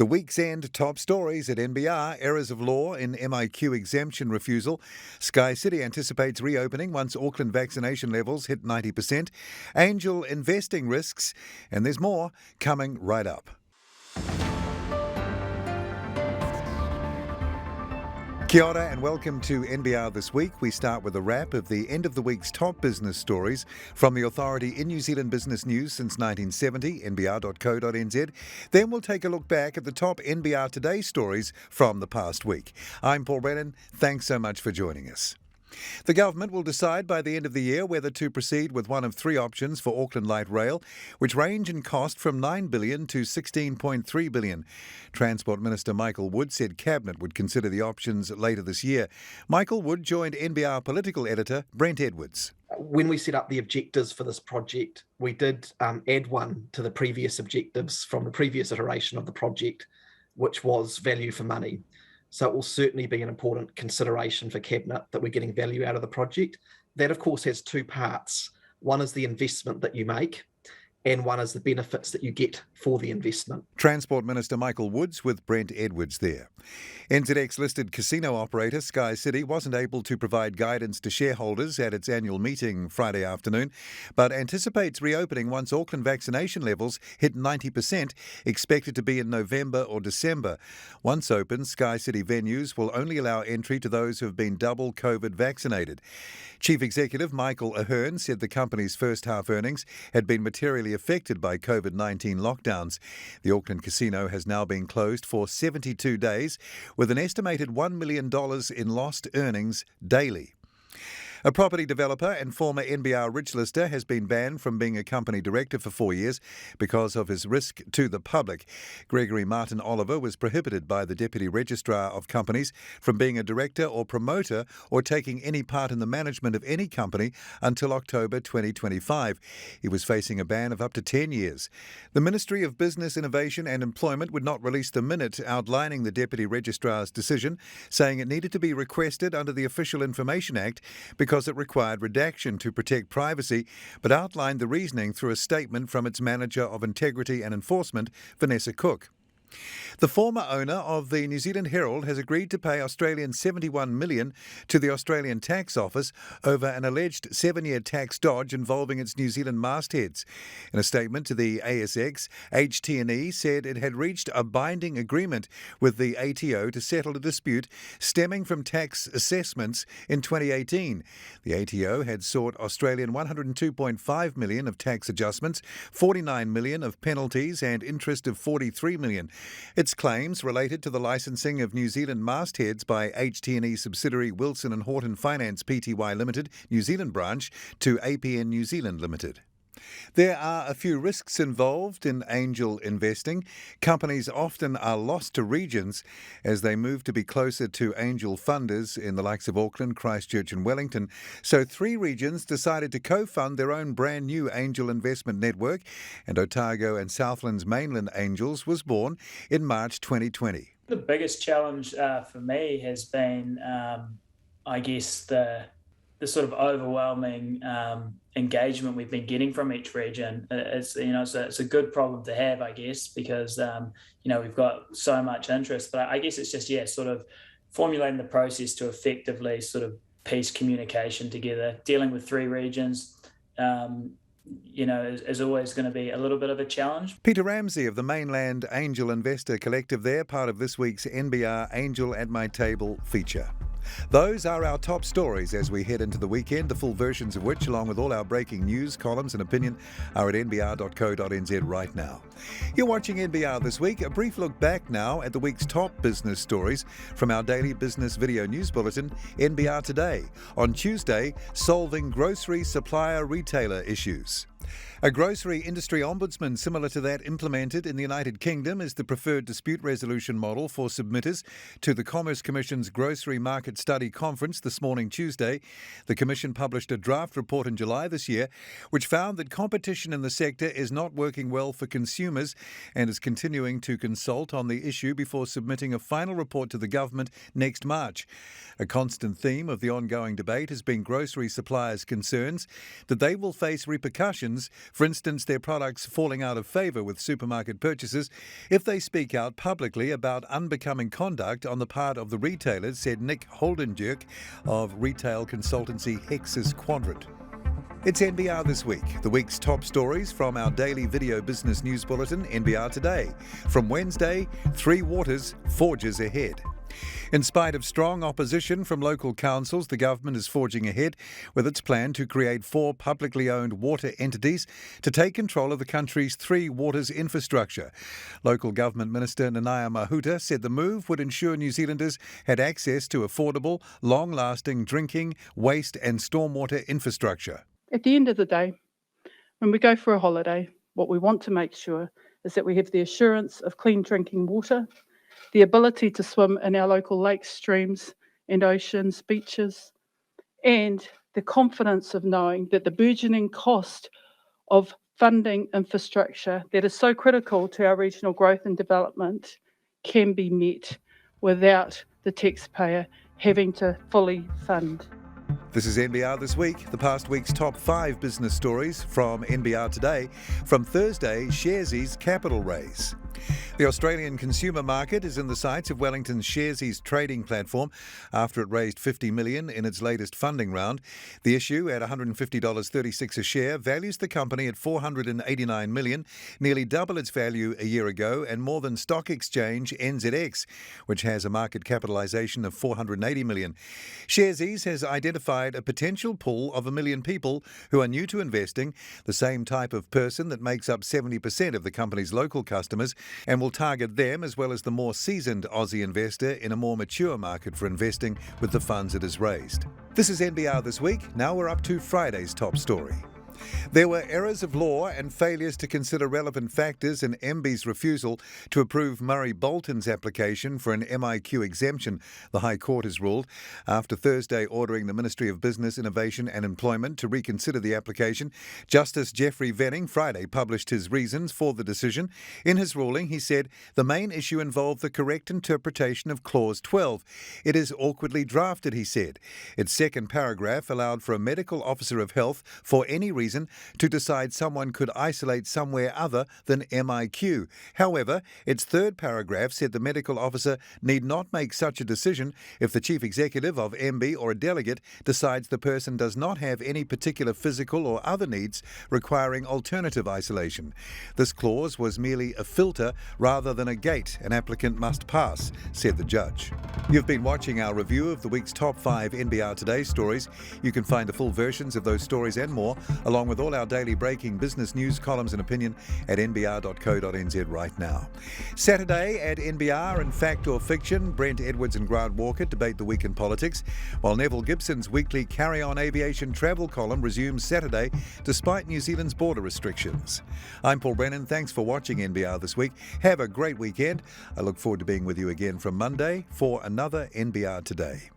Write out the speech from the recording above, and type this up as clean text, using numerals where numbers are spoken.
The week's end top stories at NBR: errors of law in MIQ exemption refusal. Sky City anticipates reopening once Auckland vaccination levels hit 90%. Angel investing risks, and there's more coming right up. Kia ora and welcome to NBR This Week. We start with a wrap of the end of the week's top business stories from the authority in New Zealand business news since 1970, nbr.co.nz. Then we'll take a look back at the top NBR Today stories from the past week. I'm Paul Brennan. Thanks so much for joining us. The government will decide by the end of the year whether to proceed with one of three options for Auckland Light Rail, which range in cost from $9 billion to $16.3 billion. Transport Minister Michael Wood said Cabinet would consider the options later this year. Michael Wood joined NBR political editor Brent Edwards. When we set up the objectives for this project, we did add one to the previous objectives from the previous iteration of the project, which was value for money. So it will certainly be an important consideration for Cabinet that we're getting value out of the project. That, of course, has two parts. One is the investment that you make, and one is the benefits that you get for the investment. Transport Minister Michael Woods with Brent Edwards there. NZX-listed casino operator Sky City wasn't able to provide guidance to shareholders at its annual meeting Friday afternoon, but anticipates reopening once Auckland vaccination levels hit 90%, expected to be in November or December. Once open, Sky City venues will only allow entry to those who have been double COVID vaccinated. Chief Executive Michael Ahern said the company's first half earnings had been materially affected by COVID-19 lockdowns. The Auckland casino has now been closed for 72 days, with an estimated $1 million in lost earnings daily. A property developer and former NBR Rich lister has been banned from being a company director for 4 years because of his risk to the public. Gregory Martin Oliver was prohibited by the Deputy Registrar of Companies from being a director or promoter or taking any part in the management of any company until October 2025. He was facing a ban of up to 10 years. The Ministry of Business, Innovation and Employment would not release the minute outlining the Deputy Registrar's decision, saying it needed to be requested under the Official Information Act because it required redaction to protect privacy, but outlined the reasoning through a statement from its Manager of Integrity and Enforcement, Vanessa Cook. The former owner of the New Zealand Herald has agreed to pay Australian $71 million to the Australian Tax Office over an alleged 7-year tax dodge involving its New Zealand mastheads. In a statement to the ASX, HT&E said it had reached a binding agreement with the ATO to settle a dispute stemming from tax assessments in 2018. The ATO had sought Australian $102.5 million of tax adjustments, $49 million of penalties and interest of $43 million. Its claims related to the licensing of New Zealand mastheads by HT&E subsidiary Wilson & Horton Finance Pty Limited, New Zealand branch, to APN New Zealand Limited. There are a few risks involved in angel investing. Companies often are lost to regions as they move to be closer to angel funders in the likes of Auckland, Christchurch and Wellington. So 3 regions decided to co-fund their own brand new angel investment network, and Otago and Southland's Mainland Angels was born in March 2020. The biggest challenge for me has been, I guess, the sort of overwhelming engagement we've been getting from each region. It's a good problem to have, I guess, because we've got so much interest. But I guess it's just sort of formulating the process to effectively sort of piece communication together. Dealing with 3 regions, is always going to be a little bit of a challenge. Peter Ramsey of the Mainland Angel Investor Collective there, part of this week's NBR Angel at My Table feature. Those are our top stories as we head into the weekend, the full versions of which, along with all our breaking news, columns and opinion, are at nbr.co.nz right now. You're watching NBR This Week, a brief look back now at the week's top business stories from our daily business video news bulletin, NBR Today, on Tuesday, solving grocery supplier retailer issues. A grocery industry ombudsman similar to that implemented in the United Kingdom is the preferred dispute resolution model for submitters to the Commerce Commission's Grocery Market Study Conference this morning, Tuesday. The Commission published a draft report in July this year, which found that competition in the sector is not working well for consumers and is continuing to consult on the issue before submitting a final report to the government next March. A constant theme of the ongoing debate has been grocery suppliers' concerns that they will face repercussions sanctions, for instance their products falling out of favour with supermarket purchasers, if they speak out publicly about unbecoming conduct on the part of the retailers, said Nick Holdenjerk of retail consultancy Hex's Quadrant. It's NBR This Week, the week's top stories from our daily video business news bulletin, NBR Today. From Wednesday, Three Waters forges ahead. In spite of strong opposition from local councils, the government is forging ahead with its plan to create 4 publicly owned water entities to take control of the country's Three Waters infrastructure. Local Government Minister Nanaya Mahuta said the move would ensure New Zealanders had access to affordable, long-lasting drinking, waste and stormwater infrastructure. At the end of the day, when we go for a holiday, what we want to make sure is that we have the assurance of clean drinking water, the ability to swim in our local lakes, streams and oceans, beaches, and the confidence of knowing that the burgeoning cost of funding infrastructure that is so critical to our regional growth and development can be met without the taxpayer having to fully fund. This is NBR This Week, the past week's top 5 business stories from NBR Today. From Thursday, Sharesies capital raise. The Australian consumer market is in the sights of Wellington's Sharesies trading platform after it raised $50 million in its latest funding round. The issue, at $150.36 a share, values the company at $489 million, nearly double its value a year ago and more than stock exchange NZX, which has a market capitalisation of $480 million. Sharesies has identified a potential pool of 1 million people who are new to investing, the same type of person that makes up 70% of the company's local customers, and will target them as well as the more seasoned Aussie investor in a more mature market for investing with the funds it has raised. This is NBR This Week. Now we're up to Friday's top story. There were errors of law and failures to consider relevant factors in MBIE's refusal to approve Murray Bolton's application for an MIQ exemption, the High Court has ruled, after Thursday ordering the Ministry of Business, Innovation and Employment to reconsider the application. Justice Geoffrey Venning Friday published his reasons for the decision. In his ruling, he said the main issue involved the correct interpretation of Clause 12. It is awkwardly drafted, he said. Its second paragraph allowed for a medical officer of health for any reason to decide someone could isolate somewhere other than MIQ. However, its third paragraph said the medical officer need not make such a decision if the chief executive of MB or a delegate decides the person does not have any particular physical or other needs requiring alternative isolation. This clause was merely a filter rather than a gate an applicant must pass, said the judge. You've been watching our review of the week's top 5 NBR Today stories. You can find the full versions of those stories and more, along with all our daily breaking business news, columns and opinion at nbr.co.nz right now. Saturday at NBR, in Fact or Fiction, Brent Edwards and Grant Walker debate the week in politics, while Neville Gibson's weekly Carry On Aviation travel column resumes Saturday despite New Zealand's border restrictions. I'm Paul Brennan. Thanks for watching NBR This Week. Have a great weekend. I look forward to being with you again from Monday for another NBR Today.